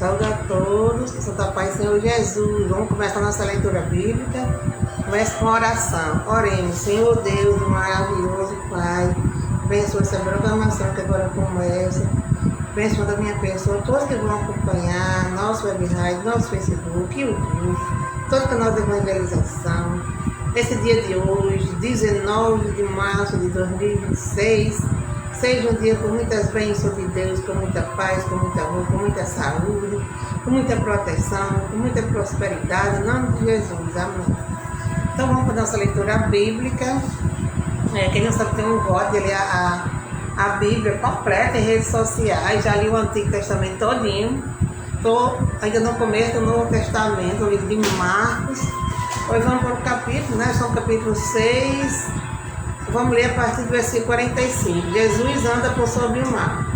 Saúde a todos, que Santa Paz Senhor Jesus. Vamos começar a nossa leitura bíblica. Comece com a oração. Oremos. Senhor Deus, maravilhoso Pai, abençoa essa programação que agora começa. Abençoa da minha pessoa, todos que vão acompanhar nosso webinar, nosso Facebook, YouTube, todo o canal de evangelização. Esse dia de hoje, 19 de março de 2026, seja um dia com muitas bênçãos de Deus, com muita paz, com muito amor, com muita saúde, com muita proteção, com muita prosperidade, em nome de Jesus, amém. Então vamos para a nossa leitura bíblica. Quem não sabe tem um voto de ler a Bíblia completa em redes sociais, já li o Antigo Testamento todinho. Estou ainda no começo do Novo Testamento, o livro de Marcos. Hoje vamos para o capítulo, né? São capítulo 6. Vamos ler a partir do versículo 45. Jesus anda por sobre o mar.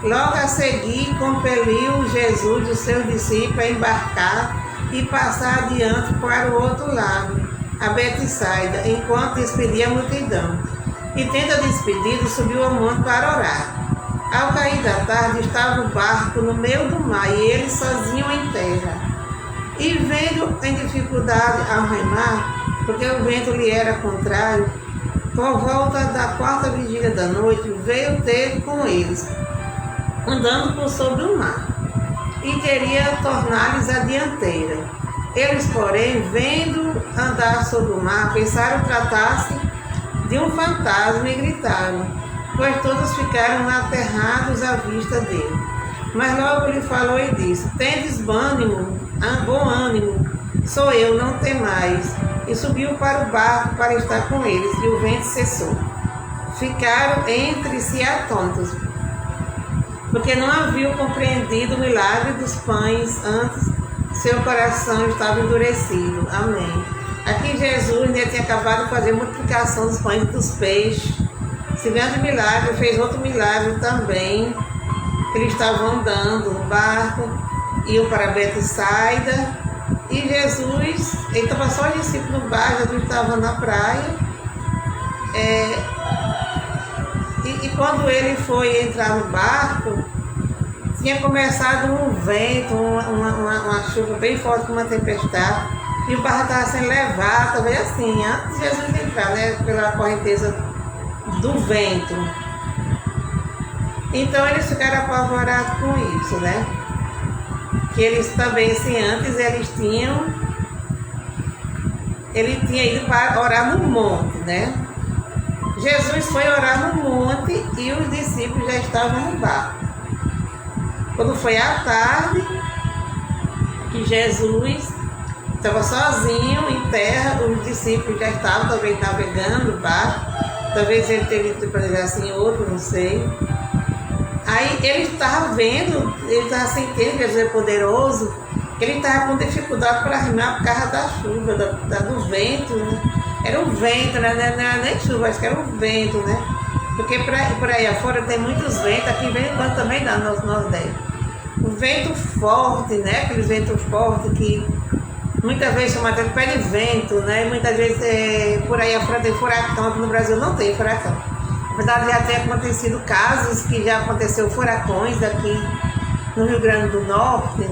Logo a seguir, compeliu Jesus os seus discípulos a embarcar e passar adiante para o outro lado, a Betsaida, enquanto despedia a multidão. E tendo despedido, subiu ao monte para orar. Ao cair da tarde, estava o barco no meio do mar e ele sozinho em terra. E vendo em dificuldade ao remar, porque o vento lhe era contrário, por volta da quarta vigília da noite, veio ter com eles, andando por sobre o mar, e queria tornar-lhes a dianteira. Eles, porém, vendo andar sobre o mar, pensaram tratar-se de um fantasma e gritaram, pois todos ficaram aterrados à vista dele. Mas logo lhe falou e disse: tendes bom ânimo, sou eu, não temais. E subiu para o barco para estar com eles, e o vento cessou. Ficaram entre si atônitos, porque não haviam compreendido o milagre dos pães, antes seu coração estava endurecido. Amém. Aqui Jesus tinha acabado de fazer a multiplicação dos pães e dos peixes. Esse grande milagre, fez outro milagre também. Eles estavam andando no barco, iam para Betsaida, e Jesus, ele estava só os discípulos no barco, Jesus estava na praia. E quando ele foi entrar no barco, tinha começado um vento, uma chuva bem forte, com uma tempestade, e o barco estava sendo levado, também assim, antes de Jesus entrar, né, pela correnteza do vento. Então eles ficaram apavorados com isso, né? Que eles também, assim, antes ele tinha ido para orar no monte, né? Jesus foi orar no monte e os discípulos já estavam no barco. Quando foi à tarde, que Jesus estava sozinho em terra, os discípulos já estavam também navegando no barco. Talvez ele teria ido para dizer assim, outro, não sei. Aí ele estava vendo, ele estava sentindo que Jesus é poderoso, que ele estava com dificuldade para remar por causa da chuva, do vento, né? Era um vento, né? Não era nem chuva, acho que era um vento, né? Porque por aí afora tem muitos ventos, aqui vem quando também dá no Nordeste. O vento forte, né? Aqueles ventos fortes que muitas vezes chamam até de pé de vento, né? Muitas vezes por aí afora tem furacão, aqui no Brasil não tem furacão. Apesar de já ter acontecido casos que já aconteceu furacões aqui no Rio Grande do Norte,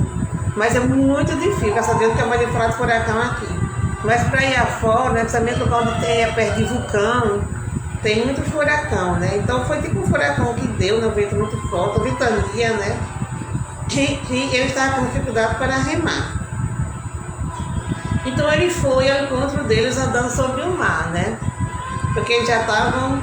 mas é muito difícil, graças a Deus que é mais de falar de furacão aqui. Mas para ir afora, né, principalmente onde tem perto de vulcão, tem muito furacão, né? Então foi tipo um furacão que deu, né, um vento muito forte, ventania, né? Que ele estava com dificuldade para remar. Então ele foi ao encontro deles andando sobre o mar, né? Porque eles já estavam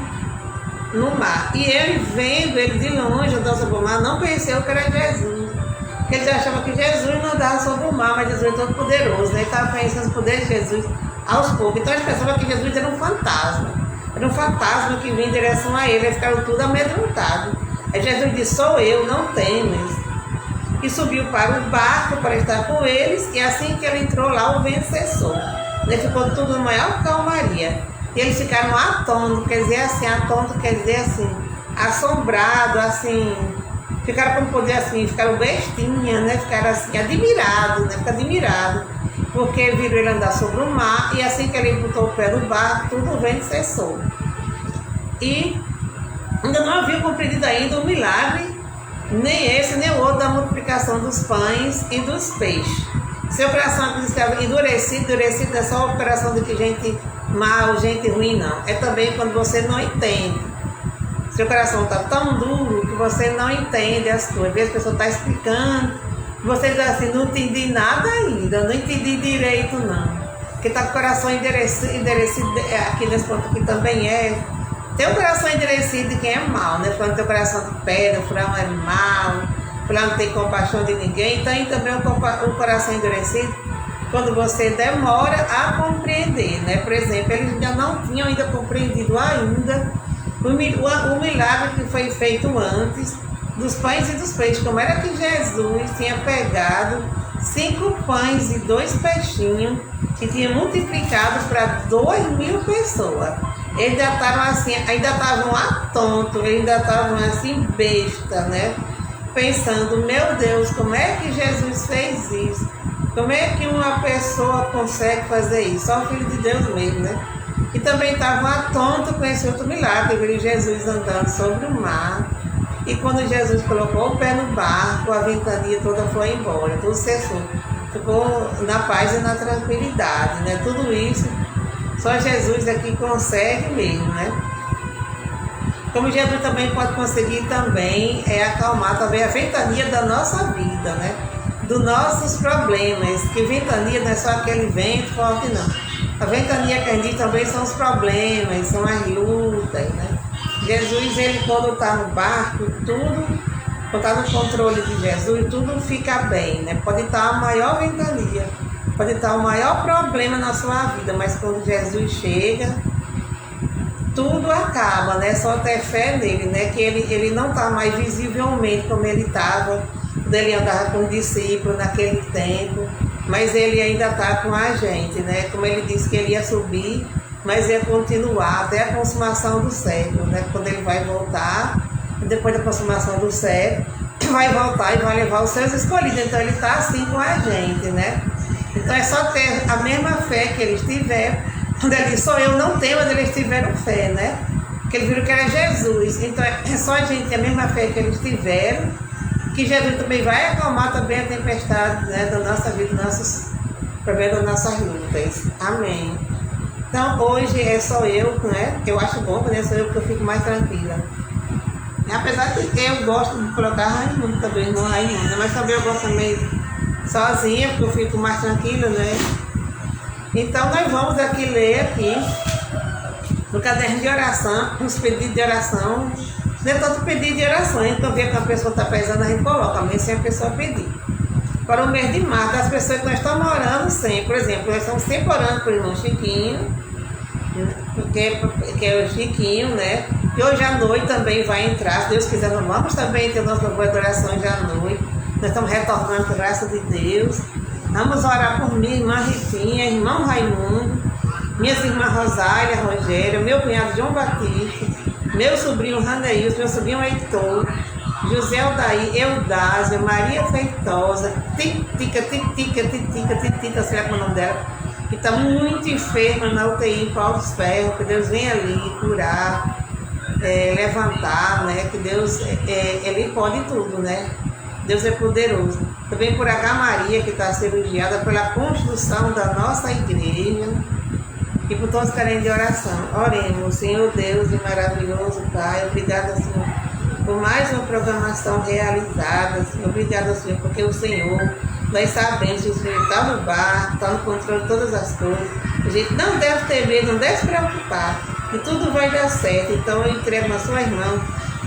no mar. E ele, vendo ele de longe andando sobre o mar, não conheceu que era Jesus. Porque eles achavam que Jesus não andava sobre o mar, mas Jesus é todo poderoso, né? Ele estava conhecendo os poderes de Jesus aos poucos. Então eles pensavam que Jesus era um fantasma. Era um fantasma que vinha em direção a ele. Eles ficaram tudo amedrontados. Aí Jesus disse: sou eu, não temas. E subiu para o barco para estar com eles. E assim que ele entrou lá, o vento cessou. Ele ficou tudo na maior calmaria. E eles ficaram atônitos, quer dizer assim, assombrados, assim, ficaram como poder assim, ficaram bestinhas, né? Ficaram assim, admirados, né? Ficaram admirados, porque viram ele andar sobre o mar, e assim que ele botou o pé no barco, tudo o vento cessou. E ainda não havia compreendido ainda o milagre nem esse nem o outro da multiplicação dos pães e dos peixes. Seu coração estava endurecido é só o coração de que gente mal, gente ruim, não. É também quando você não entende. Seu coração está tão duro que você não entende as coisas. Às vezes a pessoa está explicando, você diz assim, não entendi nada ainda, não entendi direito não. Porque está com o coração enderecido aqui nesse ponto aqui também é. Tem o coração endurecido de quem é mal, né? Falando que tem o coração de pedra, fulano é mal, fulano não tem compaixão de ninguém. Então, também o coração endurecido, quando você demora a compreender, né? Por exemplo, eles ainda não tinham ainda compreendido ainda o milagre que foi feito antes dos pães e dos peixes. Como era que Jesus tinha pegado 5 pães e 2 peixinhos que tinha multiplicado para 2.000 pessoas. Eles ainda estavam atontos, ainda estavam assim besta, né? Pensando, meu Deus, como é que Jesus fez isso? Como é que uma pessoa consegue fazer isso? Só o Filho de Deus mesmo, né? E também estavam atontos com esse outro milagre, viram Jesus andando sobre o mar. E quando Jesus colocou o pé no barco, a ventania toda foi embora, tudo cessou. Ficou na paz e na tranquilidade, né? Tudo isso só Jesus aqui consegue mesmo, né? Como Jesus também pode conseguir também acalmar também a ventania da nossa vida, né? Dos nossos problemas, que ventania não é só aquele vento forte, não. A ventania que a gente também são os problemas, são as lutas, né? Jesus, ele quando está no barco, tudo, quando está no controle de Jesus, tudo fica bem, né? Pode estar a maior ventania, pode estar o maior problema na sua vida, mas quando Jesus chega, tudo acaba, né? Só ter fé nele, né? Que ele não está mais visivelmente como ele estava quando ele andava com os discípulos naquele tempo, mas ele ainda está com a gente, né? Como ele disse que ele ia subir, mas ia continuar até a consumação do século, né? Quando ele vai voltar, depois da consumação do século, vai voltar e vai levar os seus escolhidos. Então ele está assim com a gente, né? Então é só ter a mesma fé que eles tiveram. Quando ele disse, sou eu, não tenho, mas eles tiveram fé, né? Porque eles viram que era Jesus. Então é só a gente ter a mesma fé que eles tiveram, que Jesus também vai acalmar também a tempestade, né, da nossa vida, dos nossos problemas, das nossas lutas. Amém. Então hoje é só eu, né? Eu acho bom, né? Sou eu porque eu fico mais tranquila. Apesar de que eu gosto de colocar Raimundo também, não Raimundo, mas também eu gosto também sozinha, porque eu fico mais tranquila, né? Então nós vamos aqui ler aqui no caderno de oração, nos pedidos de oração. Não é tanto pedido de oração, então vê que a pessoa está pesando, a gente coloca, mesmo sem a pessoa pedir. Para o mês de março, das pessoas que nós estamos orando sempre, por exemplo, nós estamos sempre orando por irmão Chiquinho, que é o Chiquinho, né? E hoje à noite também vai entrar, se Deus quiser, nós vamos também ter nossa boa adoração hoje à noite. Nós estamos retornando com a graça de Deus. Vamos orar por minha irmã Ritinha, irmão Raimundo, minhas irmãs Rosália, Rogério, meu cunhado João Batista, meu sobrinho Randeils, meu sobrinho Heitor, José Aldair, Eudásia, Maria Feitosa, Titica, sei lá como é o nome dela, que está muito enferma na UTI em Paulo dos Ferros, que Deus venha ali curar, levantar, né? Que Deus, Ele pode tudo, né? Deus é poderoso. Também por H. Maria, que está cirurgiada pela construção da nossa igreja, e por todos querendo de oração. Oremos, Senhor Deus e maravilhoso Pai, obrigada, Senhor, por mais uma programação realizada, Senhor. Obrigada, Senhor, porque o Senhor, nós sabemos que o Senhor está no barco, está no controle de todas as coisas. A gente não deve ter medo, não deve se preocupar, e tudo vai dar certo. Então eu entrego na sua mão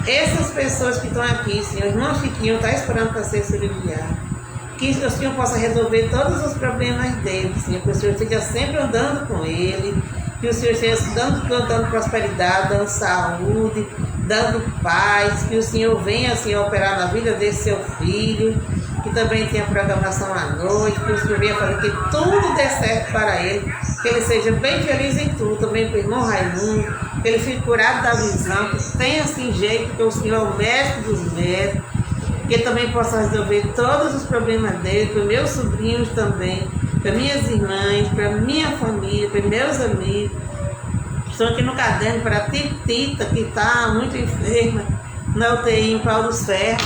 essas pessoas que estão aqui, Senhor. O irmão Chiquinho está esperando para ser cirurgiado. Que o Senhor possa resolver todos os problemas dele, Senhor. Que o Senhor esteja sempre andando com ele. Que o Senhor esteja dando prosperidade, dando saúde, dando paz. Que o Senhor venha, Senhor, operar na vida desse seu filho. Que também tenha programação à noite. Que o Senhor venha fazer que tudo dê certo para ele. Que ele seja bem feliz em tudo. Também para o irmão Raimundo. Que ele fique curado da visão. Que tenha assim jeito, porque o Senhor é o mestre dos mestres. Que ele também possa resolver todos os problemas dele, para meus sobrinhos também, para minhas irmãs, para minha família, para meus amigos. Estou aqui no caderno para a Titita, que está muito enferma na UTI em Paulo dos Ferros.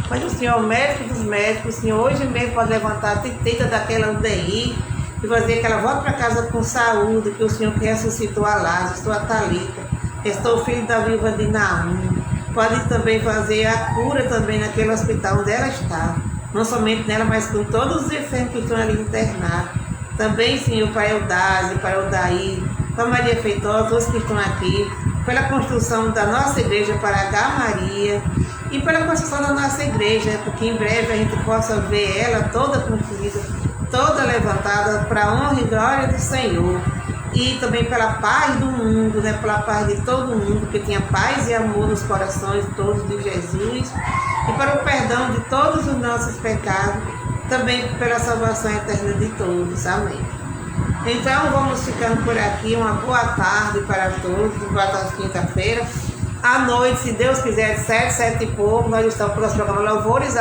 Mas o Senhor é o médico dos médicos, o Senhor hoje mesmo pode levantar a tita daquela UDI e fazer que ela volte para casa com saúde, que o Senhor que ressuscitou a Lázaro, a Talita, restou o filho da viúva de Naum. Pode também fazer a cura também naquele hospital onde ela está. Não somente nela, mas com todos os enfermos que estão ali internados. Também, Senhor, para Eudásio, para Odaí, para Maria Feitosa, todos que estão aqui, pela construção da nossa igreja para H Maria e pela construção da nossa igreja, porque em breve a gente possa ver ela toda concluída, toda levantada para a honra e glória do Senhor. E também pela paz do mundo, né? Pela paz de todo mundo, que tenha paz e amor nos corações todos de Jesus, e para o perdão de todos os nossos pecados, também pela salvação eterna de todos. Amém. Então vamos ficando por aqui. Uma boa tarde para todos, boa tarde quinta-feira. À noite, se Deus quiser, 7 e pouco, nós estamos para o nosso programa Louvores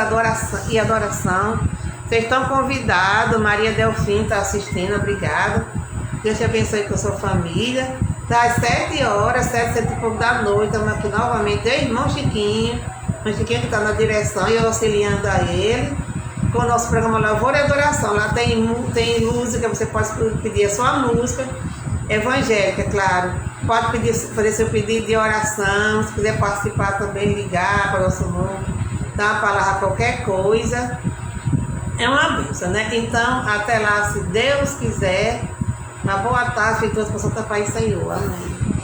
e Adoração. Vocês estão convidados, Maria Delfim está assistindo, obrigada. Deus te abençoe com a sua família. Das 7 horas, 7 e pouco da noite, estamos aqui novamente, eu e irmão Chiquinho que está na direção e eu auxiliando a ele, com o nosso programa Louvor e Adoração. Lá tem música, você pode pedir a sua música evangélica, claro. Pode fazer seu pedido de oração, se quiser participar também, ligar para o nosso mundo, dar uma palavra, qualquer coisa. É uma bênção, né? Então, até lá, se Deus quiser. Uma boa tarde, e todos possam tapar isso aí, Senhor. Amém.